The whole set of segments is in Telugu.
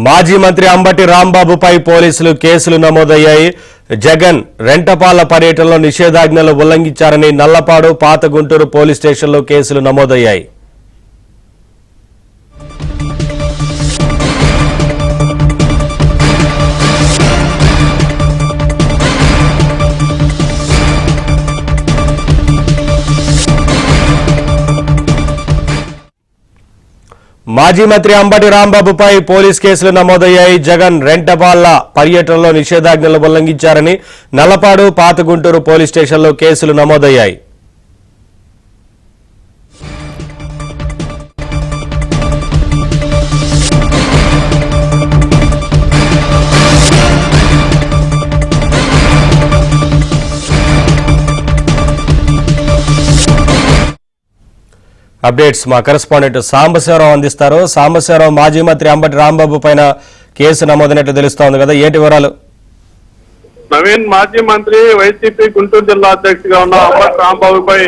మాజీ మంత్రి అంబటి రాంబాబుపై పోలీసులు కేసులు నమోదయ్యాయి. జగన్ రెంటపాల పర్యటనలో నిషేధాజ్ఞలు ఉల్లంఘించారని నల్లపాడు, పాత గుంటూరు పోలీస్ స్టేషన్లో కేసులు నమోదయ్యాయి. మాజీ మంత్రి అంబటి రాంబాబుపై పోలీస్ కేసులు నమోదయ్యాయి. జగన్ రెంటపాల పర్యటనలో నిషేధాజ్ఞలు ఉల్లంఘించారని నల్లపాడు, పాత గుంటూరు పోలీస్ స్టేషన్లో కేసులు నమోదయ్యాయి. అప్డేట్స్ మా కరెస్పాండెంట్ సాంబశివరావు అందిస్తారు. సాంబశివరావు, మాజీ మంత్రి అంబటి రాంబాబు పైన కేసు నమోదైనట్లు తెలుస్తోంది కదా, ఏంటి వివరాలు? నవీన్, మాజీ మంత్రి, వైసీపీ గుంటూరు జిల్లా అధ్యక్షుడిగా ఉన్న అంబటి రాంబాబుపై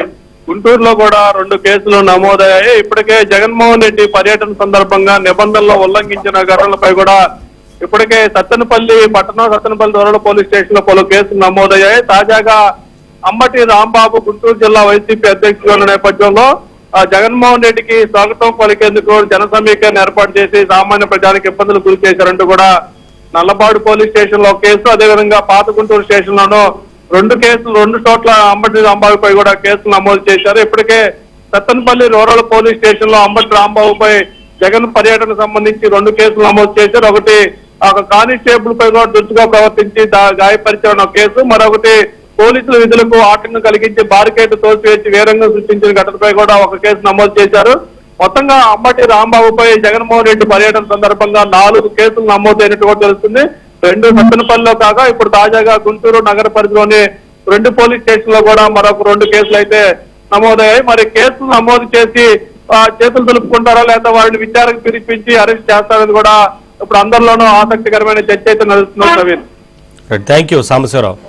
గుంటూరులో కూడా 2 కేసులు నమోదయ్యాయి. ఇప్పటికే జగన్మోహన్ రెడ్డి పర్యటన సందర్భంగా నిబంధనలు ఉల్లంఘించిన ఘటనలపై కూడా ఇప్పటికే సత్తెనపల్లి రూరల్ పోలీస్ స్టేషన్ లో పలు కేసులు నమోదయ్యాయి. తాజాగా అంబటి రాంబాబు గుంటూరు జిల్లా వైసీపీ అధ్యక్షుడిగా ఉన్న నేపథ్యంలో జగన్మోహన్ రెడ్డికి స్వాగతం పలికేందుకు జన సమీకరణ ఏర్పాటు చేసి సామాన్య ప్రజలకు ఇబ్బందులు గురి చేశారంటూ కూడా నల్లపాడు పోలీస్ స్టేషన్ లో కేసు, అదేవిధంగా పాత గుంటూరు స్టేషన్ లోనూ 2 కేసులు 2 చోట్ల అంబటి రాంబాబుపై కూడా కేసులు నమోదు చేశారు. ఇప్పటికే సత్తెనపల్లి రూరల్ పోలీస్ స్టేషన్ లో అంబటి రాంబాబుపై జగన్ పర్యటన సంబంధించి 2 కేసులు నమోదు చేశారు. ఒకటి కానిస్టేబుల్ పై కూడా దురుసుగా ప్రవర్తించి గాయపరిచిన కేసు, మరొకటి పోలీసుల విధులకు ఆటంకం కలిగించి బారికేడ్ తోసివేసి వేరంగం సృష్టించిన ఘటనపై కూడా 1 కేసు నమోదు చేశారు. మొత్తంగా అంబటి రాంబాబుపై జగన్మోహన్ రెడ్డి పర్యటన సందర్భంగా 4 కేసులు నమోదైనట్టు కూడా తెలుస్తుంది. 2 సత్తెనపల్లిలో కాగా ఇప్పుడు తాజాగా గుంటూరు నగర పరిధిలోని 2 పోలీస్ స్టేషన్ లో కూడా మరొక 2 కేసులు అయితే నమోదయ్యాయి. మరి కేసులు నమోదు చేసి చేతులు దులుపుకుంటారా లేదా వారిని విచారణకు పిలిపించి అరెస్ట్ చేస్తారని కూడా ఇప్పుడు అందరిలోనూ ఆసక్తికరమైన చర్చ అయితే నడుస్తున్నారు. Thank you Sambasivarao.